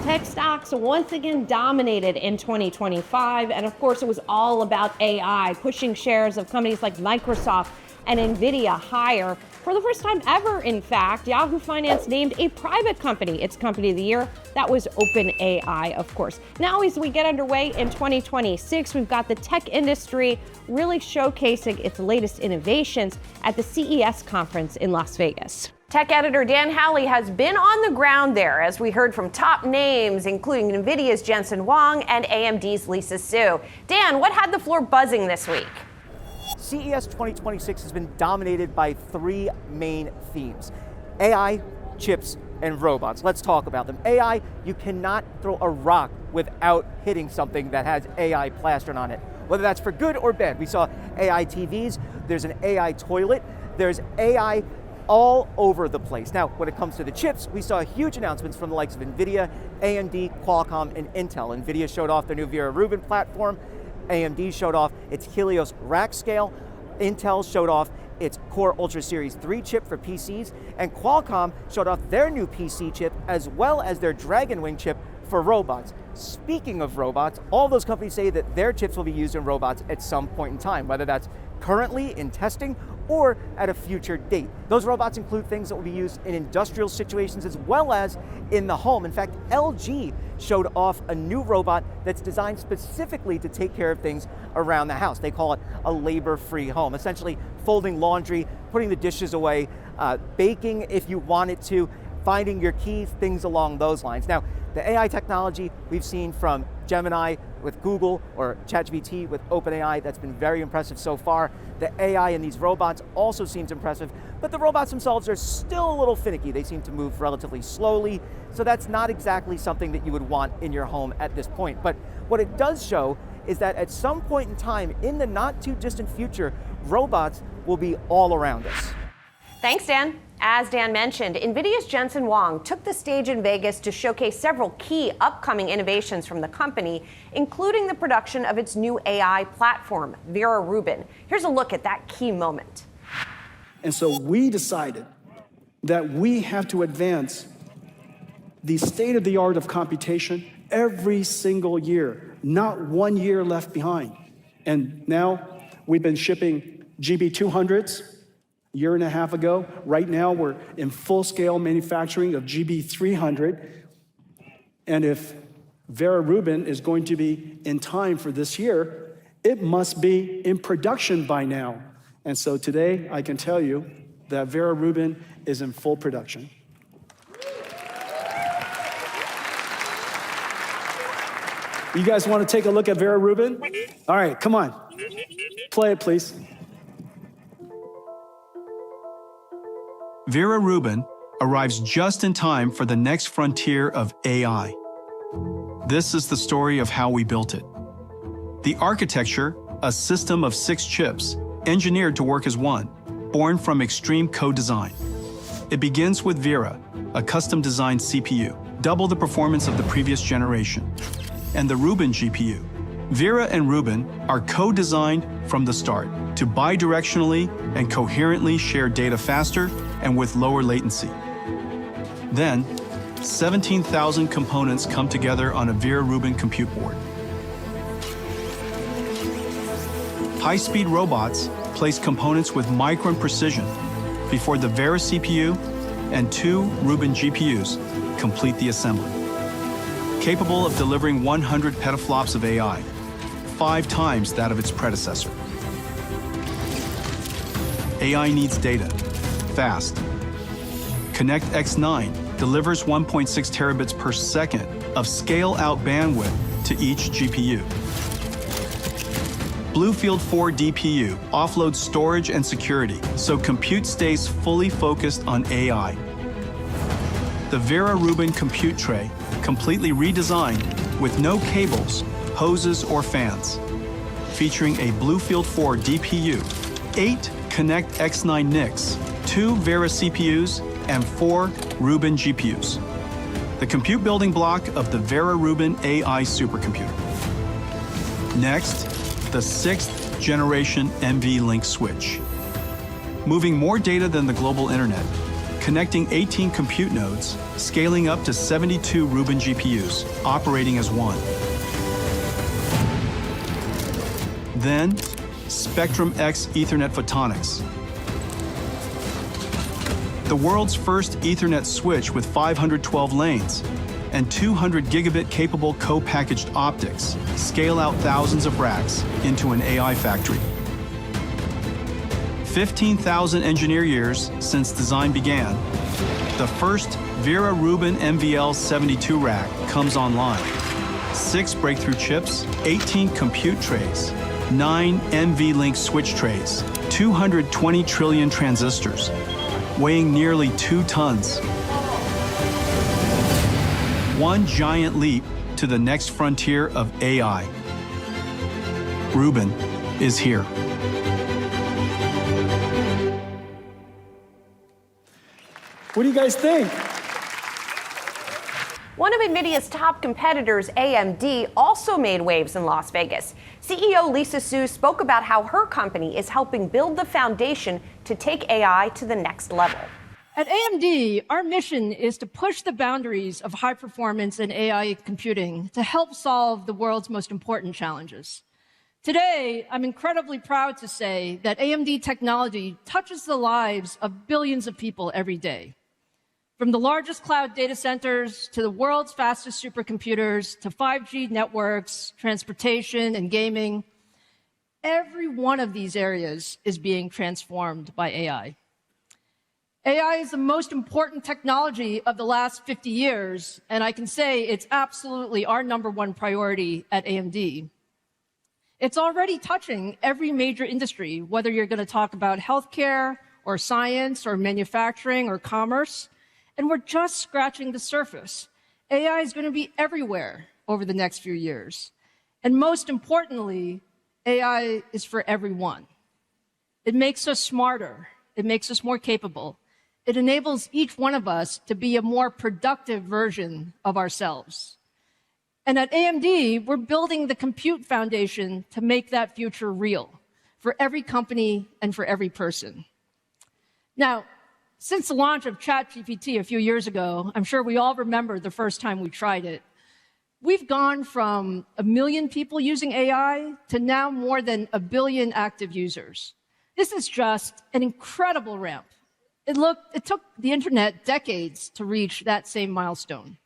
Tech stocks once again dominated in 2025, and of course it was all about AI, pushing shares of companies like Microsoft and Nvidia higher. For the first time ever, in fact, Yahoo Finance named a private company its company of the year. That was OpenAI, of course. Now, as we get underway in 2026, we've got the tech industry really showcasing its latest innovations at the CES conference in Las Vegas. Tech editor Dan Howley has been on the ground there, as we heard from top names, including Nvidia's Jensen Huang and AMD's Lisa Su. Dan, what had the floor buzzing this week? CES 2026 has been dominated by three main themes: AI, chips, and robots. Let's talk about them. AI, you cannot throw a rock without hitting something that has AI plastered on it, whether that's for good or bad. We saw AI TVs, there's an AI toilet, there's AI all over the place. Now, when it comes to the chips, we saw huge announcements from the likes of Nvidia, AMD, Qualcomm, and Intel. Nvidia showed off their new Rubin platform. AMD showed off its Helios rack scale. Intel showed off its Core Ultra Series 3 chip for PCs. And Qualcomm showed off their new PC chip as well as their Dragon Wing chip for robots. Speaking of robots, all those companies say that their chips will be used in robots at some point in time, whether that's currently in testing or at a future date. Those robots include things that will be used in industrial situations as well as in the home. In fact, LG showed off a new robot that's designed specifically to take care of things around the house. They call it a labor-free home, essentially folding laundry, putting the dishes away, baking if you wanted to, finding your keys, things along those lines. Now, the AI technology we've seen from Gemini with Google or ChatGPT with OpenAI, that's been very impressive so far. The AI in these robots also seems impressive, but the robots themselves are still a little finicky. They seem to move relatively slowly, so that's not exactly something that you would want in your home at this point. But what it does show is that at some point in time, in the not too distant future, robots will be all around us. Thanks, Dan. As Dan mentioned, Nvidia's Jensen Huang took the stage in Vegas to showcase several key upcoming innovations from the company, including the production of its new AI platform, Rubin. Here's a look at that key moment. And so we decided that we have to advance the state of the art of computation every single year, not 1 year left behind. And now we've been shipping GB200s. Year and a half ago. Right now, we're in full-scale manufacturing of GB300. And if Rubin is going to be in time for this year, it must be in production by now. And so today, I can tell you that Rubin is in full production. You guys want to take a look at Rubin? All right, come on. Play it, please. Rubin arrives just in time for the next frontier of AI. This is the story of how we built it. The architecture, a system of 6 chips, engineered to work as one, born from extreme co-design. It begins with Vera, a custom-designed CPU, double the performance of the previous generation, and the Rubin GPU. Vera and Rubin are co-designed from the start to bidirectionally and coherently share data faster and with lower latency. Then, 17,000 components come together on a Rubin compute board. High-speed robots place components with micron precision before the Vera CPU and 2 Rubin GPUs complete the assembly. Capable of delivering 100 petaflops of AI, 5 times that of its predecessor. AI needs data, fast. Connect X9 delivers 1.6 terabits per second of scale-out bandwidth to each GPU. Bluefield 4 DPU offloads storage and security, so compute stays fully focused on AI. The Rubin compute tray, completely redesigned with no cables, hoses, or fans. Featuring a Bluefield 4 DPU, 8 Connect X9 NICs, 2 Vera CPUs, and 4 Rubin GPUs. The compute building block of the Rubin AI supercomputer. Next, the 6th generation NVLink switch. Moving more data than the global internet, connecting 18 compute nodes, scaling up to 72 Rubin GPUs, operating as one. Then, Spectrum-X Ethernet Photonics, the world's first Ethernet switch with 512 lanes and 200 gigabit capable co-packaged optics scale out thousands of racks into an AI factory. 15,000 engineer years since design began, the first Vera Rubin MVL72 rack comes online. 6 breakthrough chips, 18 compute trays, 9 NVLink switch trays, 220 trillion transistors, weighing nearly 2 tons. One giant leap to the next frontier of AI. Rubin is here. What do you guys think? One of Nvidia's top competitors, AMD, also made waves in Las Vegas. CEO Lisa Su spoke about how her company is helping build the foundation to take AI to the next level. At AMD, our mission is to push the boundaries of high performance and AI computing to help solve the world's most important challenges. Today, I'm incredibly proud to say that AMD technology touches the lives of billions of people every day. From the largest cloud data centers to the world's fastest supercomputers to 5G networks, transportation, and gaming, every one of these areas is being transformed by AI. AI is the most important technology of the last 50 years, and I can say it's absolutely our #1 priority at AMD. It's already touching every major industry, whether you're going to talk about healthcare or science or manufacturing or commerce, and we're just scratching the surface. AI is going to be everywhere over the next few years. And most importantly, AI is for everyone. It makes us smarter. It makes us more capable. It enables each one of us to be a more productive version of ourselves. And at AMD, we're building the compute foundation to make that future real for every company and for every person. Now, since the launch of ChatGPT a few years ago, I'm sure we all remember the first time we tried it. We've gone from 1 million people using AI to now more than 1 billion active users. This is just an incredible ramp. It took the internet decades to reach that same milestone.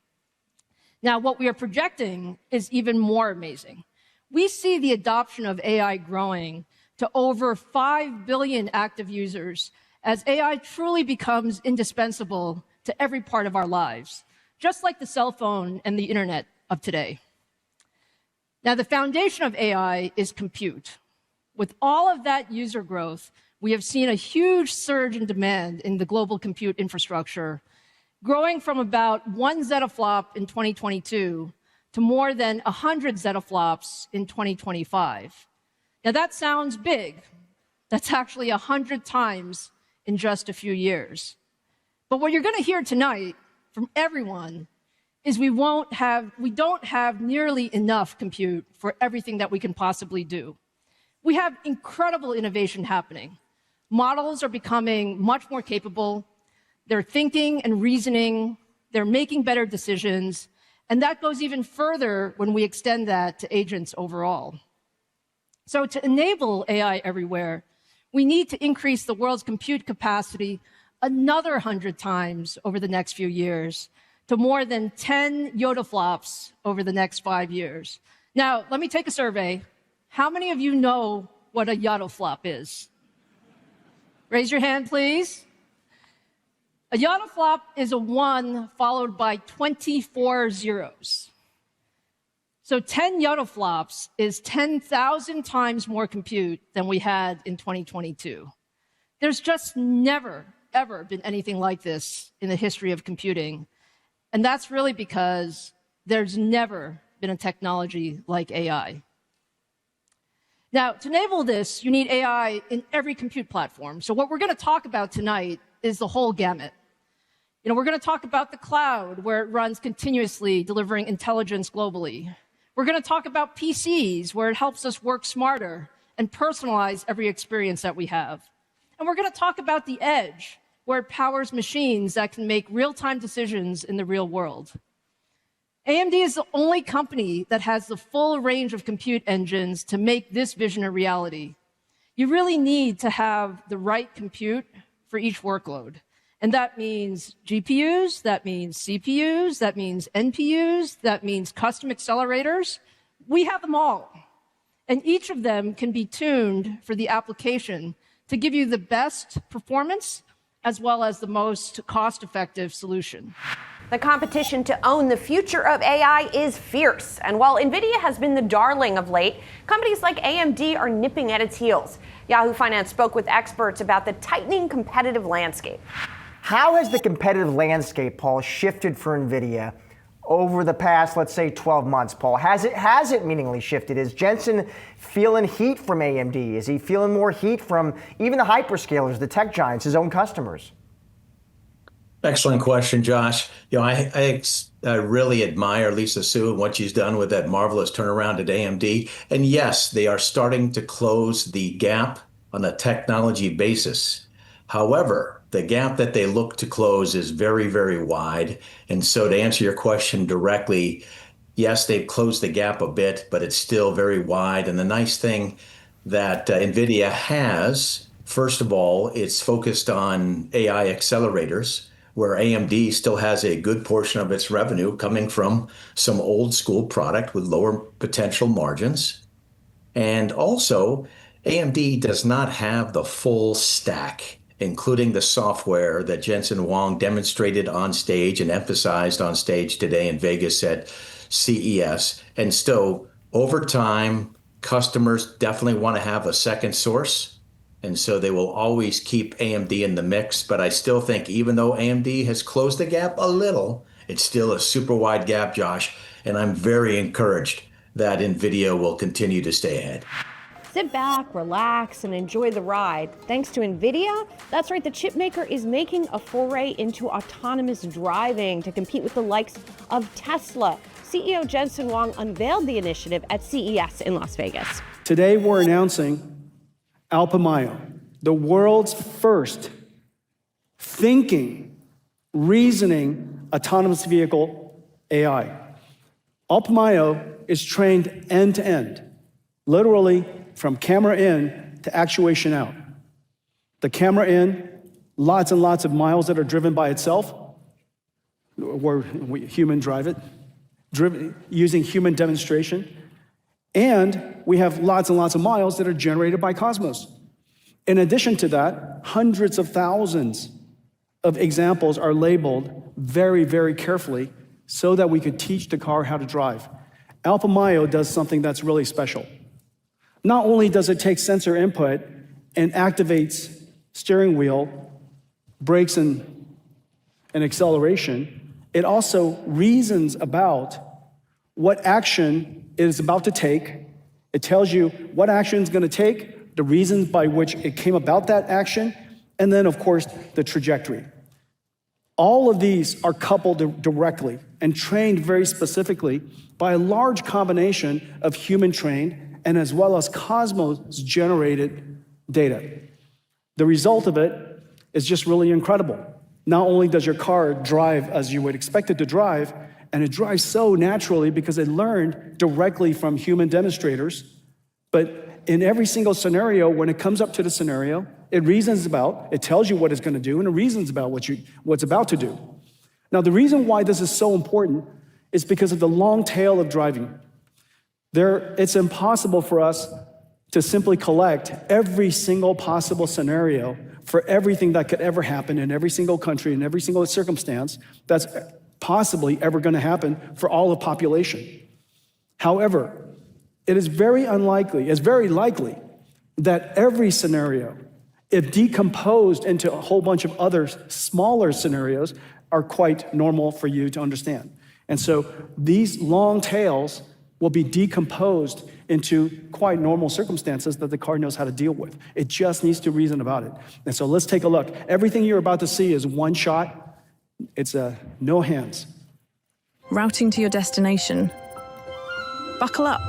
Now, what we are projecting is even more amazing. We see the adoption of AI growing to over 5 billion active users as AI truly becomes indispensable to every part of our lives, just like the cell phone and the internet of today. Now, the foundation of AI is compute. With all of that user growth, we have seen a huge surge in demand in the global compute infrastructure, growing from about 1 zettaflop in 2022 to more than 100 zettaflops in 2025. Now, that sounds big. That's actually 100 times in just a few years. But what you're going to hear tonight from everyone is we don't have nearly enough compute for everything that we can possibly do. We have incredible innovation happening. Models are becoming much more capable. They're thinking and reasoning. They're making better decisions. And that goes even further when we extend that to agents overall. So to enable AI everywhere, we need to increase the world's compute capacity another 100 times over the next few years to more than 10 yottaflops over the next 5 years. Now, let me take a survey. How many of you know what a yottaflop is? Raise your hand, please. A yottaflop is a 1 followed by 24 zeros. So 10 yottaflops is 10,000 times more compute than we had in 2022. There's just never, ever been anything like this in the history of computing. And that's really because there's never been a technology like AI. Now, to enable this, you need AI in every compute platform. So what we're going to talk about tonight is the whole gamut. We're going to talk about the cloud, where it runs continuously, delivering intelligence globally. We're going to talk about PCs, where it helps us work smarter and personalize every experience that we have. And we're going to talk about the edge, where it powers machines that can make real-time decisions in the real world. AMD is the only company that has the full range of compute engines to make this vision a reality. You really need to have the right compute for each workload. And that means GPUs, that means CPUs, that means NPUs, that means custom accelerators. We have them all. And each of them can be tuned for the application to give you the best performance as well as the most cost-effective solution. The competition to own the future of AI is fierce. And while Nvidia has been the darling of late, companies like AMD are nipping at its heels. Yahoo Finance spoke with experts about the tightening competitive landscape. How has the competitive landscape, Paul, shifted for Nvidia over the past, let's say, 12 months, Paul? Has it meaningfully shifted? Is Jensen feeling heat from AMD? Is he feeling more heat from even the hyperscalers, the tech giants, his own customers? Excellent question, Josh. I really admire Lisa Su and what she's done with that marvelous turnaround at AMD. And yes, they are starting to close the gap on a technology basis. However, the gap that they look to close is very, very wide. And so to answer your question directly, yes, they've closed the gap a bit, but it's still very wide. And the nice thing that Nvidia has, first of all, it's focused on AI accelerators, where AMD still has a good portion of its revenue coming from some old school product with lower potential margins. And also, AMD does not have the full stack, including the software that Jensen Huang demonstrated on stage and emphasized on stage today in Vegas at CES. And so over time, customers definitely want to have a second source. And so they will always keep AMD in the mix. But I still think even though AMD has closed the gap a little, it's still a super wide gap, Josh. And I'm very encouraged that Nvidia will continue to stay ahead. Sit back, relax, and enjoy the ride. Thanks to Nvidia, that's right, the chip maker is making a foray into autonomous driving to compete with the likes of Tesla. CEO Jensen Huang unveiled the initiative at CES in Las Vegas. Today, we're announcing Alpamayo, the world's first thinking, reasoning autonomous vehicle AI. Alpamayo is trained end to end, literally from camera in to actuation out. The camera in, lots and lots of miles that are driven by itself, where we human drive it, driven using human demonstration. And we have lots and lots of miles that are generated by Cosmos. In addition to that, hundreds of thousands of examples are labeled very, very carefully so that we could teach the car how to drive. Alpamayo does something that's really special. Not only does it take sensor input and activates steering wheel, brakes, and acceleration, it also reasons about what action it is about to take. It tells you what action it's going to take, the reasons by which it came about that action, and then, of course, the trajectory. All of these are coupled directly and trained very specifically by a large combination of human-trained and as well as Cosmos-generated data. The result of it is just really incredible. Not only does your car drive as you would expect it to drive, and it drives so naturally because it learned directly from human demonstrators, but in every single scenario, when it comes up to the scenario, it reasons about, it tells you what it's going to do, and it reasons about what's about to do. Now, the reason why this is so important is because of the long tail of driving. It's impossible for us to simply collect every single possible scenario for everything that could ever happen in every single country, in every single circumstance that's possibly ever going to happen for all of population. However, it is very likely that every scenario, if decomposed into a whole bunch of other smaller scenarios, are quite normal for you to understand. And so these long tails will be decomposed into quite normal circumstances that the car knows how to deal with. It just needs to reason about it. And so let's take a look. Everything you're about to see is one shot. It's no hands. Routing to your destination. Buckle up.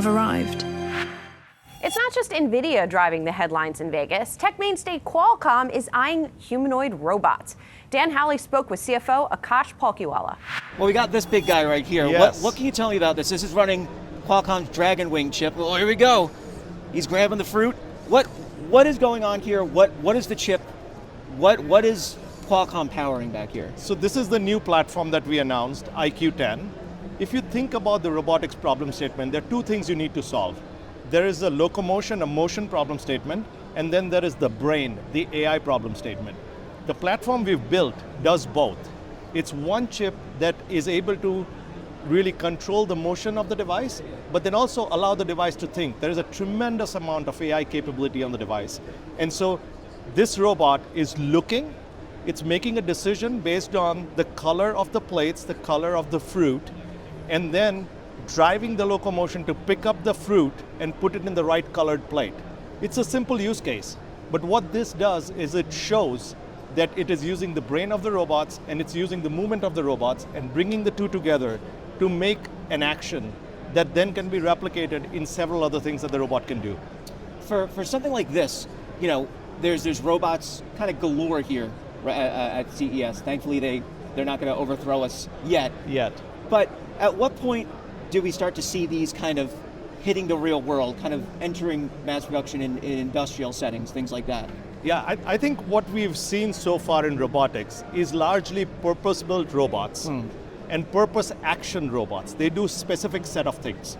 have arrived. It's not just Nvidia driving the headlines in Vegas. Tech mainstay Qualcomm is eyeing humanoid robots. Dan Howley spoke with CFO Akash Palkhiwala. Well, we got this big guy right here. Yes. What can you tell me about this? This is running Qualcomm's Dragon Wing chip. Well, here we go. He's grabbing the fruit. What is going on here? What is the chip? What is Qualcomm powering back here? So this is the new platform that we announced, IQ10. If you think about the robotics problem statement, there are two things you need to solve. There is a locomotion, a motion problem statement, and then there is the brain, the AI problem statement. The platform we've built does both. It's one chip that is able to really control the motion of the device, but then also allow the device to think. There is a tremendous amount of AI capability on the device. And so this robot is looking, it's making a decision based on the color of the plates, the color of the fruit, and then driving the locomotion to pick up the fruit and put it in the right colored plate. It's a simple use case, but what this does is it shows that it is using the brain of the robots and it's using the movement of the robots and bringing the two together to make an action that then can be replicated in several other things that the robot can do. For something like this, you know, there's robots kind of galore here at CES. Thankfully, they're not going to overthrow us yet. But at what point do we start to see these kind of hitting the real world, kind of entering mass production in industrial settings, things like that? Yeah, I think what we've seen so far in robotics is largely purpose-built robots and purpose action robots. They do specific set of things.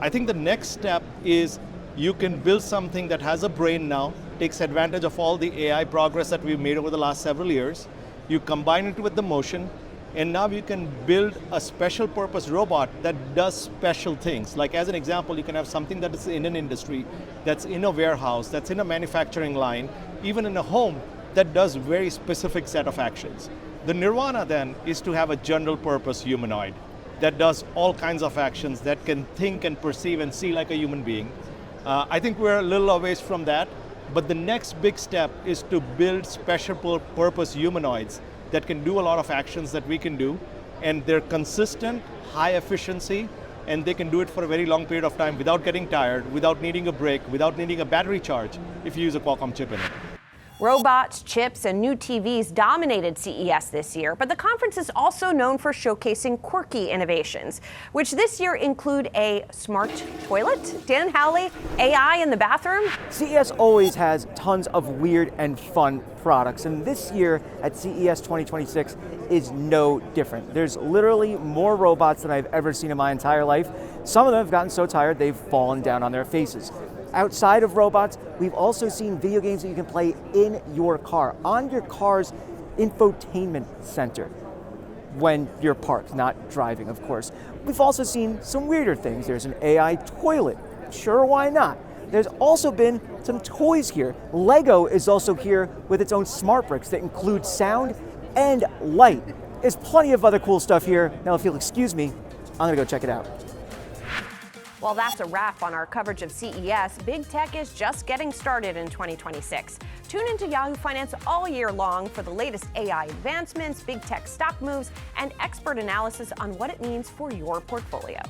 I think the next step is you can build something that has a brain now, takes advantage of all the AI progress that we've made over the last several years. You combine it with the motion, and now you can build a special purpose robot that does special things. Like as an example, you can have something that is in an industry, that's in a warehouse, that's in a manufacturing line, even in a home, that does very specific set of actions. The nirvana then is to have a general purpose humanoid that does all kinds of actions, that can think and perceive and see like a human being. I think we're a little away from that, but the next big step is to build special purpose humanoids that can do a lot of actions that we can do, and they're consistent, high efficiency, and they can do it for a very long period of time without getting tired, without needing a break, without needing a battery charge if you use a Qualcomm chip in it. Robots, chips, and new TVs dominated CES this year, but the conference is also known for showcasing quirky innovations, which this year include a smart toilet, Dan Howley, AI in the bathroom. CES always has tons of weird and fun products, and this year at CES 2026 is no different. There's literally more robots than I've ever seen in my entire life. Some of them have gotten so tired they've fallen down on their faces. Outside of robots, we've also seen video games that you can play in your car, on your car's infotainment center when you're parked, not driving, of course. We've also seen some weirder things. There's an AI toilet. Sure, why not? There's also been some toys here. Lego is also here with its own smart bricks that include sound and light. There's plenty of other cool stuff here. Now, if you'll excuse me, I'm gonna go check it out. Well, that's a wrap on our coverage of CES. Big tech is just getting started in 2026. Tune into Yahoo Finance all year long for the latest AI advancements, big tech stock moves, and expert analysis on what it means for your portfolio.